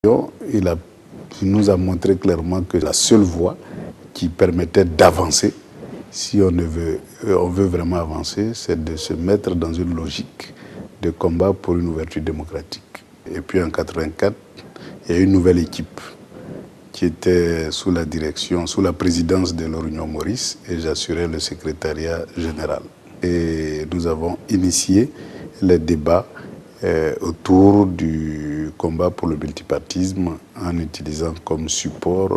Il nous a montré clairement que la seule voie qui permettait d'avancer, si on veut vraiment avancer, c'est de se mettre dans une logique de combat pour une ouverture démocratique. Et puis en 1984, il y a une nouvelle équipe qui était sous la présidence de Laurent Maurice, et j'assurais le secrétariat général. Et nous avons initié les débats autour du combat pour le multipartisme en utilisant comme support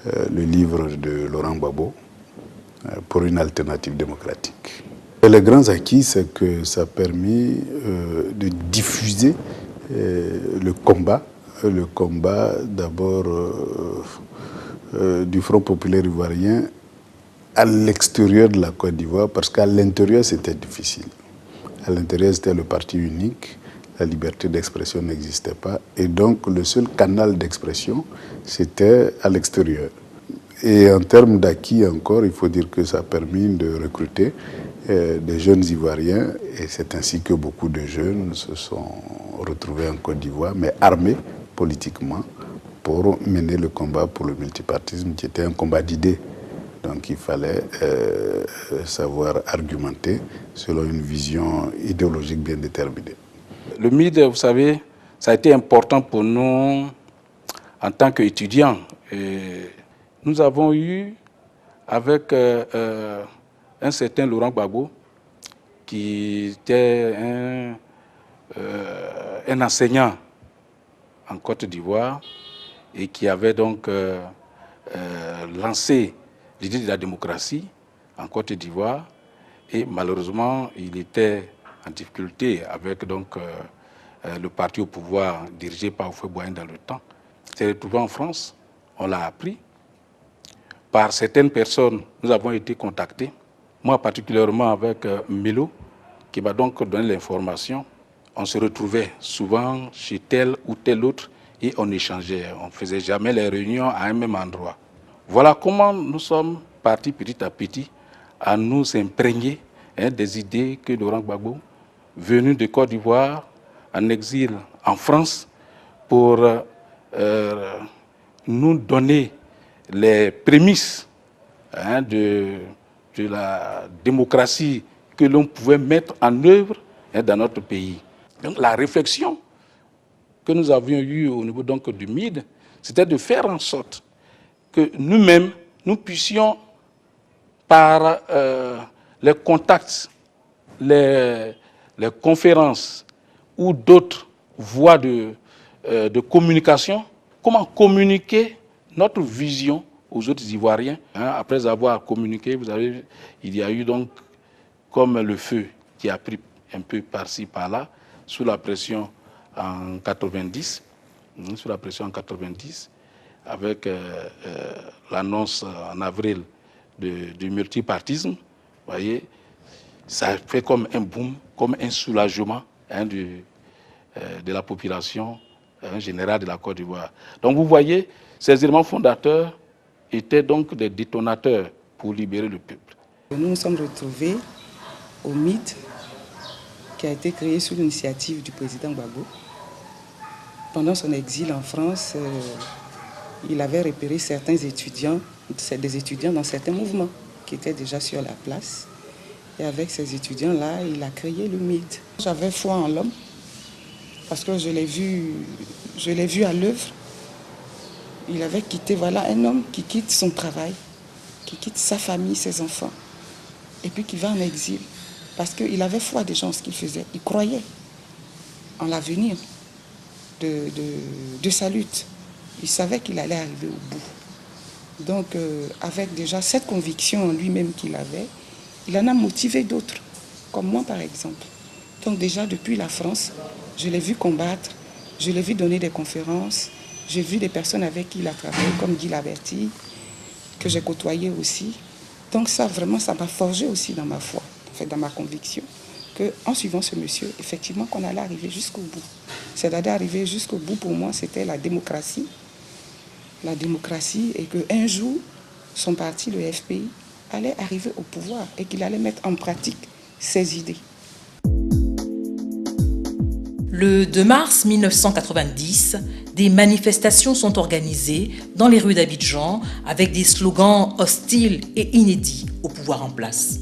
le livre de Laurent Gbagbo pour une alternative démocratique. Et les grands acquis, c'est que ça a permis de diffuser le combat d'abord du Front populaire ivoirien à l'extérieur de la Côte d'Ivoire, parce qu'à l'intérieur c'était difficile. À l'intérieur c'était le parti unique, la liberté d'expression n'existait pas, et donc le seul canal d'expression c'était à l'extérieur. Et en termes d'acquis encore, il faut dire que ça a permis de recruter des jeunes Ivoiriens, et c'est ainsi que beaucoup de jeunes se sont retrouvés en Côte d'Ivoire, mais armés politiquement pour mener le combat pour le multipartisme, qui était un combat d'idées. Donc il fallait savoir argumenter selon une vision idéologique bien déterminée. Le MID, vous savez, ça a été important pour nous en tant qu'étudiants. Nous avons eu, avec un certain Laurent Gbagbo, qui était un enseignant en Côte d'Ivoire et qui avait donc lancé l'idée de la démocratie en Côte d'Ivoire, et malheureusement il était en difficulté avec donc le parti au pouvoir dirigé par Houphouët-Boigny dans le temps. Il s'est retrouvé en France, on l'a appris. Par certaines personnes, nous avons été contactés, moi particulièrement avec Milo, qui m'a donc donné l'information. On se retrouvait souvent chez tel ou tel autre et on échangeait. On ne faisait jamais les réunions à un même endroit. Voilà comment nous sommes partis petit à petit à nous imprégner des idées que Laurent Gbagbo, venu de Côte d'Ivoire, en exil en France, pour nous donner les prémices de la démocratie que l'on pouvait mettre en œuvre dans notre pays. Donc la réflexion que nous avions eue au niveau donc du MID, c'était de faire en sorte que nous-mêmes, nous puissions, par les contacts, les conférences ou d'autres voies de communication, comment communiquer notre vision aux autres Ivoiriens. Après avoir communiqué, vous savez, il y a eu donc comme le feu qui a pris un peu par-ci, par-là, sous la pression en 90, avec l'annonce en avril du multipartisme. Vous voyez, ça a fait comme un boom, comme un soulagement de la population générale de la Côte d'Ivoire. Donc vous voyez, ces éléments fondateurs étaient donc des détonateurs pour libérer le peuple. Nous nous sommes retrouvés au MID, qui a été créé sous l'initiative du président Gbagbo. Pendant son exil en France, il avait repéré certains étudiants, des étudiants dans certains mouvements qui étaient déjà sur la place. Et avec ces étudiants-là, il a créé le MID. J'avais foi en l'homme parce que je l'ai vu à l'œuvre. Il avait quitté, voilà, un homme qui quitte son travail, qui quitte sa famille, ses enfants, et puis qui va en exil. Parce qu'il avait foi déjà en ce qu'il faisait. Il croyait en l'avenir de sa lutte. Il savait qu'il allait arriver au bout. Donc, avec déjà cette conviction en lui-même qu'il avait, il en a motivé d'autres, comme moi par exemple. Donc déjà, depuis la France, je l'ai vu combattre, je l'ai vu donner des conférences, j'ai vu des personnes avec qui il a travaillé, comme Guy Laberty, que j'ai côtoyé aussi. Donc ça, vraiment, ça m'a forgé aussi dans ma foi, en fait, dans ma conviction, qu'en suivant ce monsieur, effectivement, qu'on allait arriver jusqu'au bout. C'est-à-dire arriver jusqu'au bout, pour moi, c'était la démocratie. La démocratie, et qu'un jour, son parti, le FPI, allait arriver au pouvoir et qu'il allait mettre en pratique ses idées. Le 2 mars 1990, des manifestations sont organisées dans les rues d'Abidjan avec des slogans hostiles et inédits au pouvoir en place.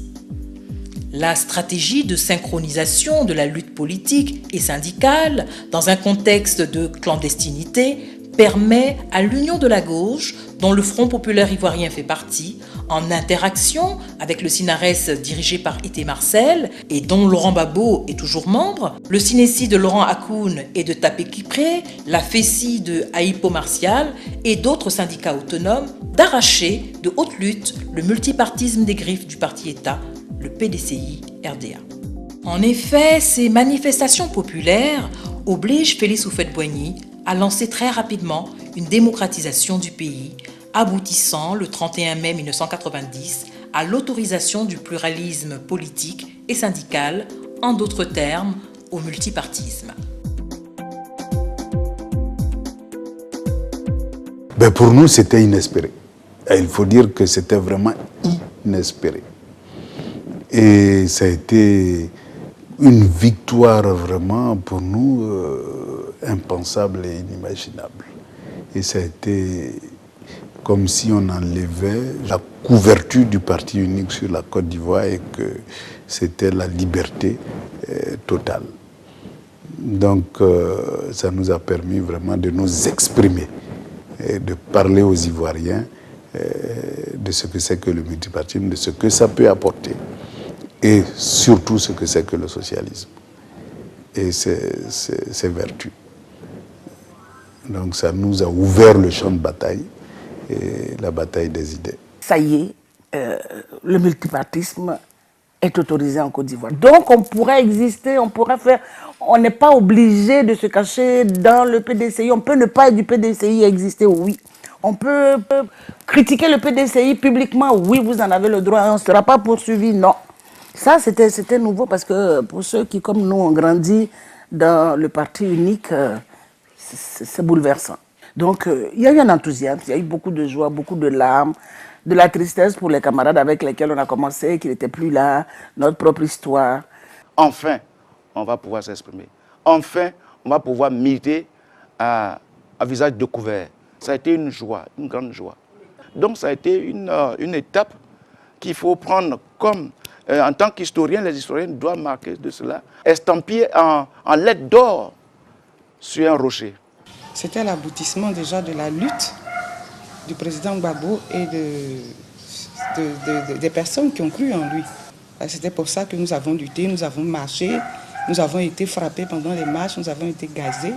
La stratégie de synchronisation de la lutte politique et syndicale dans un contexte de clandestinité permet à l'Union de la gauche, dont le Front populaire ivoirien fait partie, en interaction avec le CINARES dirigé par Ité Marcel et dont Laurent Gbagbo est toujours membre, le CINESI de Laurent Hakoun et de Tapé Kipré, la FESI de Aïpo Martial et d'autres syndicats autonomes, d'arracher de haute lutte le multipartisme des griffes du parti État, le PDCI-RDA. En effet, ces manifestations populaires obligent Félix Houphouët-Boigny a lancé très rapidement une démocratisation du pays, aboutissant le 31 mai 1990 à l'autorisation du pluralisme politique et syndical, en d'autres termes, au multipartisme. Pour nous, c'était inespéré. Et il faut dire que c'était vraiment inespéré. Et ça a été une victoire vraiment pour nous impensable et inimaginable. Et ça a été comme si on enlevait la couverture du parti unique sur la Côte d'Ivoire et que c'était la liberté totale. Donc ça nous a permis vraiment de nous exprimer et de parler aux Ivoiriens de ce que c'est que le multipartisme, de ce que ça peut apporter et surtout ce que c'est que le socialisme et ses vertus. Donc ça nous a ouvert le champ de bataille, et la bataille des idées. Ça y est, le multipartisme est autorisé en Côte d'Ivoire. Donc on pourrait exister, on pourrait faire... On n'est pas obligé de se cacher dans le PDCI. On peut ne pas être du PDCI et exister, oui. On peut critiquer le PDCI publiquement, oui, vous en avez le droit, on ne sera pas poursuivi, non. Ça, c'était nouveau parce que pour ceux qui, comme nous, ont grandi dans le parti unique, c'est bouleversant. Donc, il y a eu un enthousiasme, il y a eu beaucoup de joie, beaucoup de larmes, de la tristesse pour les camarades avec lesquels on a commencé, qui n'étaient plus là, notre propre histoire. Enfin, on va pouvoir s'exprimer. Enfin, on va pouvoir militer à visage découvert. Ça a été une joie, une grande joie. Donc, ça a été une étape qu'il faut prendre comme... en tant qu'historien, les historiens doivent marquer de cela, estampillé en lettres d'or sur un rocher. C'était l'aboutissement déjà de la lutte du président Gbagbo et des personnes qui ont cru en lui. C'était pour ça que nous avons lutté, nous avons marché, nous avons été frappés pendant les marches, nous avons été gazés.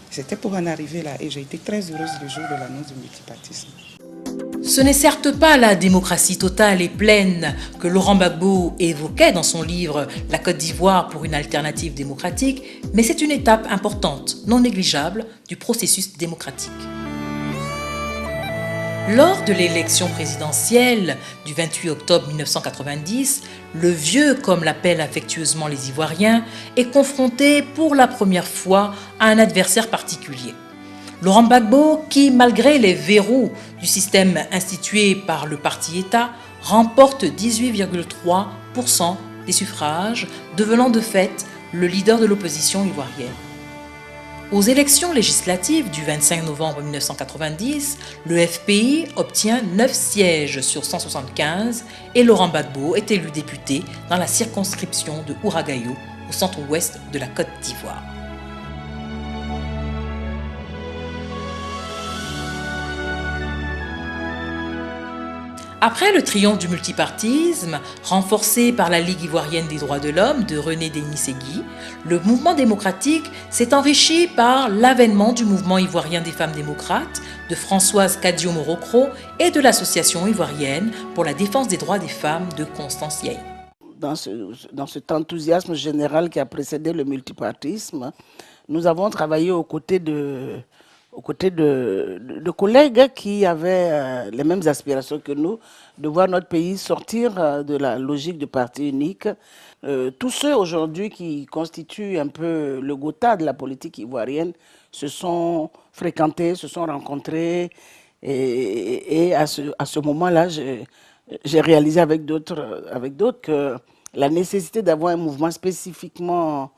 C'était pour en arriver là et j'ai été très heureuse le jour de l'annonce du multipartisme. Ce n'est certes pas la démocratie totale et pleine que Laurent Gbagbo évoquait dans son livre « La Côte d'Ivoire pour une alternative démocratique », mais c'est une étape importante, non négligeable, du processus démocratique. Lors de l'élection présidentielle du 28 octobre 1990, le vieux, comme l'appellent affectueusement les Ivoiriens, est confronté pour la première fois à un adversaire particulier. Laurent Gbagbo, qui, malgré les verrous du système institué par le parti État, remporte 18,3% des suffrages, devenant de fait le leader de l'opposition ivoirienne. Aux élections législatives du 25 novembre 1990, le FPI obtient 9 sièges sur 175 et Laurent Gbagbo est élu député dans la circonscription de Ouragayo, au centre-ouest de la Côte d'Ivoire. Après le triomphe du multipartisme, renforcé par la Ligue ivoirienne des droits de l'homme de René Déni-Ségui, le mouvement démocratique s'est enrichi par l'avènement du mouvement ivoirien des femmes démocrates, de Françoise Kadio-Morocro et de l'Association ivoirienne pour la défense des droits des femmes de Constance Yaye. Dans cet enthousiasme général qui a précédé le multipartisme, nous avons travaillé aux côtés de collègues qui avaient les mêmes aspirations que nous, de voir notre pays sortir de la logique du parti unique. Tous ceux aujourd'hui qui constituent un peu le Gotha de la politique ivoirienne se sont fréquentés, se sont rencontrés et à ce moment-là, j'ai réalisé avec d'autres que la nécessité d'avoir un mouvement spécifiquement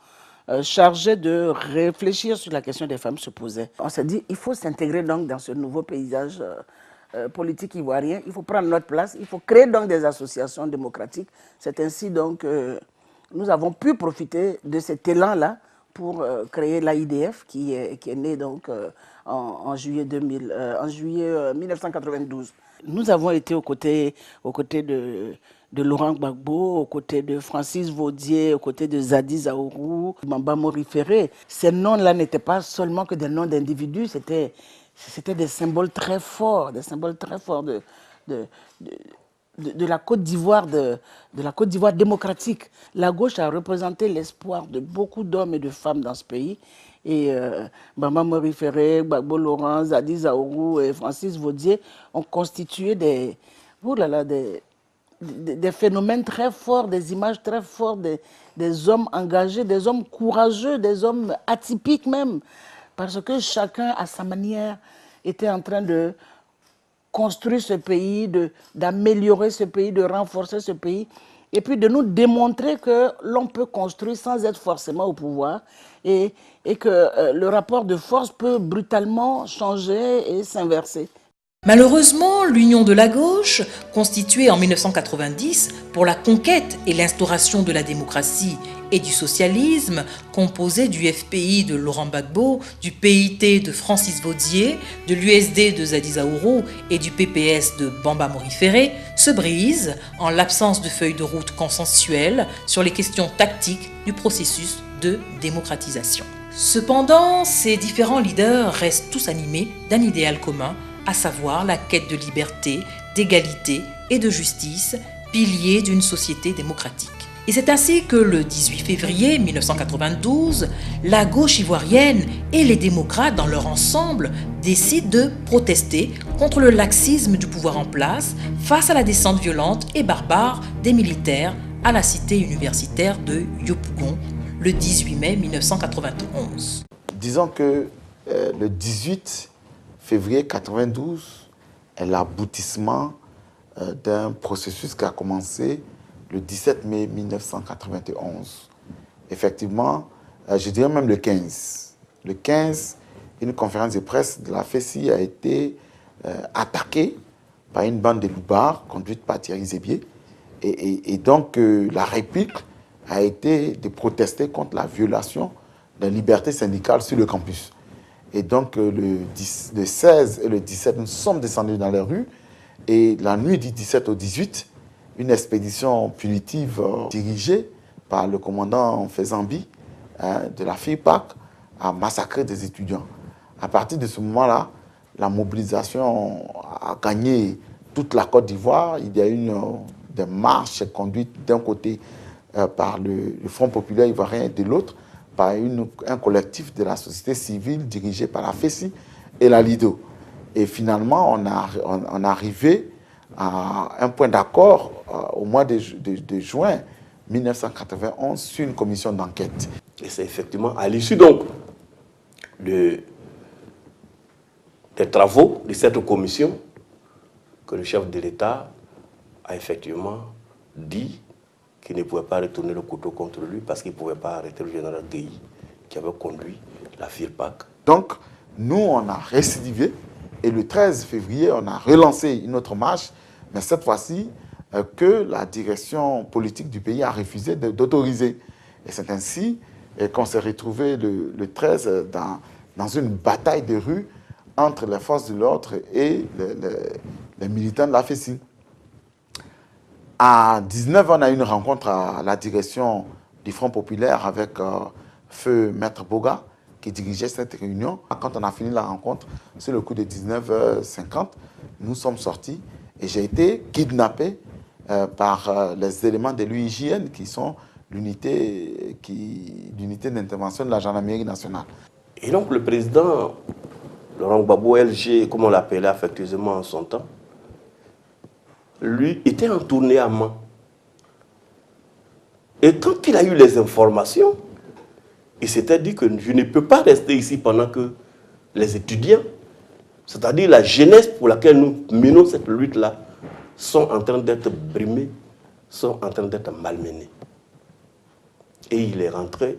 chargé de réfléchir sur la question des femmes se posait. On s'est dit, il faut s'intégrer donc dans ce nouveau paysage politique ivoirien, il faut prendre notre place, il faut créer donc des associations démocratiques. C'est ainsi donc que nous avons pu profiter de cet élan-là pour créer l'AIDF qui est né donc en juillet 1992. Nous avons été aux côtés de Laurent Gbagbo, aux côtés de Francis Vaudier, aux côtés de Zadi Zaourou, Bamba Mori Ferré. Ces noms-là n'étaient pas seulement que des noms d'individus, c'était des symboles très forts, de la Côte d'Ivoire, de la Côte d'Ivoire démocratique. La gauche a représenté l'espoir de beaucoup d'hommes et de femmes dans ce pays. Et Bamba Mori Ferré, Gbagbo Laurent, Zadi Zaourou et Francis Vaudier ont constitué des phénomènes très forts, des images très fortes, des hommes engagés, des hommes courageux, des hommes atypiques même. Parce que chacun, à sa manière, était en train de construire ce pays, d'améliorer ce pays, de renforcer ce pays, et puis de nous démontrer que l'on peut construire sans être forcément au pouvoir, et que le rapport de force peut brutalement changer et s'inverser. Malheureusement, l'Union de la gauche, constituée en 1990 pour la conquête et l'instauration de la démocratie et du socialisme, composée du FPI de Laurent Gbagbo, du PIT de Francis Vaudier, de l'USD de Zadi Zaourou et du PPS de Bamba Mori Ferré, se brise en l'absence de feuille de route consensuelle sur les questions tactiques du processus de démocratisation. Cependant, ces différents leaders restent tous animés d'un idéal commun, à savoir la quête de liberté, d'égalité et de justice, pilier d'une société démocratique. Et c'est ainsi que le 18 février 1992, la gauche ivoirienne et les démocrates dans leur ensemble décident de protester contre le laxisme du pouvoir en place face à la descente violente et barbare des militaires à la cité universitaire de Yopougon le 18 mai 1991. Disons que le 18 février 1992 est l'aboutissement d'un processus qui a commencé le 17 mai 1991. Effectivement, je dirais même le 15. Le 15, une conférence de presse de la FESI a été attaquée par une bande de loupards conduite par Thierry Zébier. Et donc, la réplique a été de protester contre la violation de la liberté syndicale sur le campus. Et donc, le 16 et le 17, nous sommes descendus dans les rues. Et la nuit du 17 au 18, une expédition punitive dirigée par le commandant Fezambi de la FIPAC a massacré des étudiants. À partir de ce moment-là, la mobilisation a gagné toute la Côte d'Ivoire. Il y a eu des marches conduites d'un côté par le Front populaire ivoirien et de l'autre par un collectif de la société civile dirigé par la FESI et la LIDO. Et finalement, on est arrivé à un point d'accord au mois de juin 1991 sur une commission d'enquête. Et c'est effectivement à l'issue donc des travaux de cette commission que le chef de l'État a effectivement dit qu'il ne pouvait pas retourner le couteau contre lui parce qu'il ne pouvait pas arrêter le général Gueye qui avait conduit la FIRPAC. Donc, nous, on a récidivé et le 13 février, on a relancé une autre marche, mais cette fois-ci, que la direction politique du pays a refusé d'autoriser. Et c'est ainsi qu'on s'est retrouvé le 13 dans une bataille de rue entre les forces de l'ordre et les militants de la FESI. À 19h, on a eu une rencontre à la direction du Front populaire avec feu Maître Boga qui dirigeait cette réunion. Quand on a fini la rencontre, sur le coup de 19h50, nous sommes sortis et j'ai été kidnappé par les éléments de l'UIJN qui sont l'unité d'intervention de la gendarmerie nationale. Et donc le président Laurent Gbagbo, LG, comme on l'appelait affectueusement en son temps, lui était en tournée à Mans. Et quand il a eu les informations, il s'était dit que je ne peux pas rester ici pendant que les étudiants, c'est-à-dire la jeunesse pour laquelle nous menons cette lutte-là, sont en train d'être brimés, sont en train d'être malmenés. Et il est rentré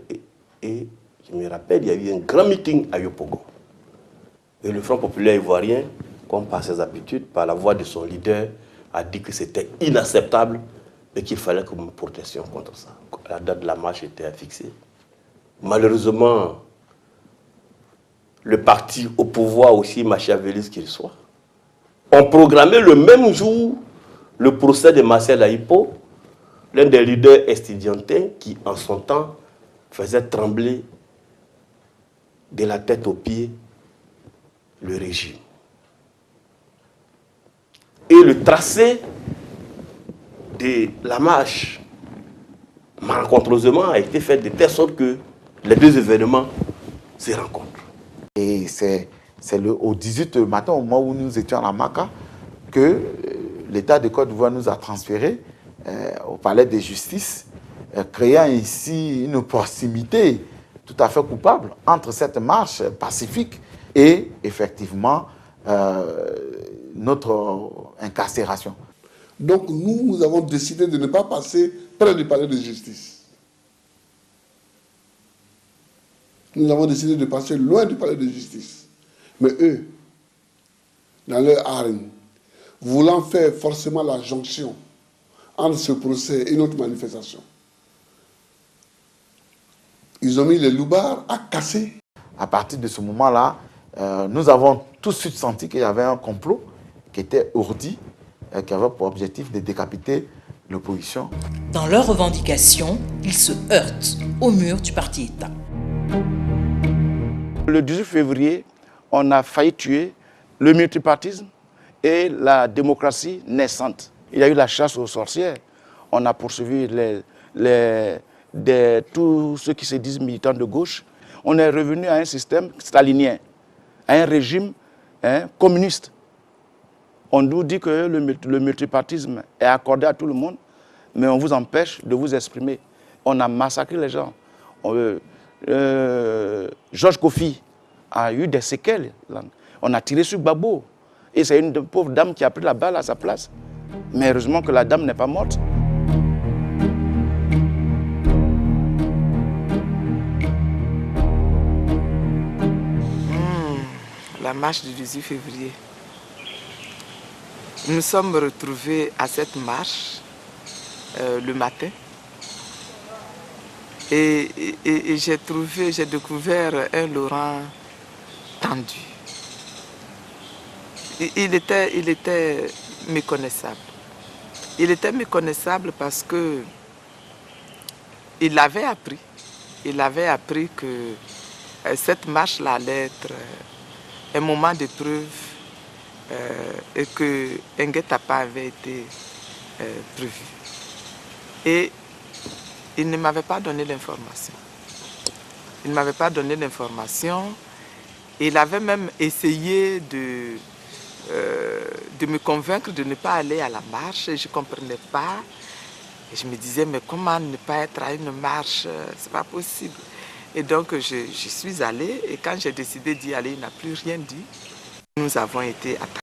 Et je me rappelle, il y a eu un grand meeting à Yopougon. Et le Front populaire ivoirien, comme par ses habitudes, par la voix de son leader, a dit que c'était inacceptable et qu'il fallait que nous protestions contre ça. La date de la marche était fixée. Malheureusement, le parti au pouvoir, aussi machiavéliste qu'il soit, ont programmé le même jour le procès de Marcel Aïpo, l'un des leaders estudiantins qui, en son temps, faisait trembler de la tête aux pieds le régime. Et le tracé de la marche, malencontreusement, a été fait de telle sorte que les deux événements se rencontrent. Et c'est au 18 matin, au moment où nous étions à la Maca, que l'État de Côte d'Ivoire nous a transférés au palais de justice, créant ici une proximité tout à fait coupable entre cette marche pacifique et effectivement notre incarcération. Donc nous avons décidé de ne pas passer près du palais de justice. Nous avons décidé de passer loin du palais de justice. Mais eux, dans leur harem, voulant faire forcément la jonction entre ce procès et notre manifestation, ils ont mis les loupards à casser. À partir de ce moment-là, nous avons tout de suite senti qu'il y avait un complot qui était ourdi, qui avait pour objectif de décapiter l'opposition. Dans leurs revendications, ils se heurtent au mur du parti-État. Le 18 février, on a failli tuer le multipartisme et la démocratie naissante. Il y a eu la chasse aux sorcières. On a poursuivi tous ceux qui se disent militants de gauche. On est revenu à un système stalinien, à un régime communiste. On nous dit que le multipartisme est accordé à tout le monde, mais on vous empêche de vous exprimer. On a massacré les gens. Georges Kofi a eu des séquelles. On a tiré sur Gbagbo. Et c'est une pauvre dame qui a pris la balle à sa place. Mais heureusement que la dame n'est pas morte. La marche du 18 février. Nous sommes retrouvés à cette marche le matin. Et j'ai découvert un Laurent tendu. Il était méconnaissable. Il était méconnaissable parce que il avait appris que cette marche-là allait être un moment d'épreuve et qu'un guet-apens avait été prévu. Et il ne m'avait pas donné l'information. Il ne m'avait pas donné l'information. Il avait même essayé de me convaincre de ne pas aller à la marche. Et je ne comprenais pas. Et je me disais, mais comment ne pas être à une marche? C'est pas possible. Et donc, je suis allée. Et quand j'ai décidé d'y aller, il n'a plus rien dit. Nous avons été attaqués.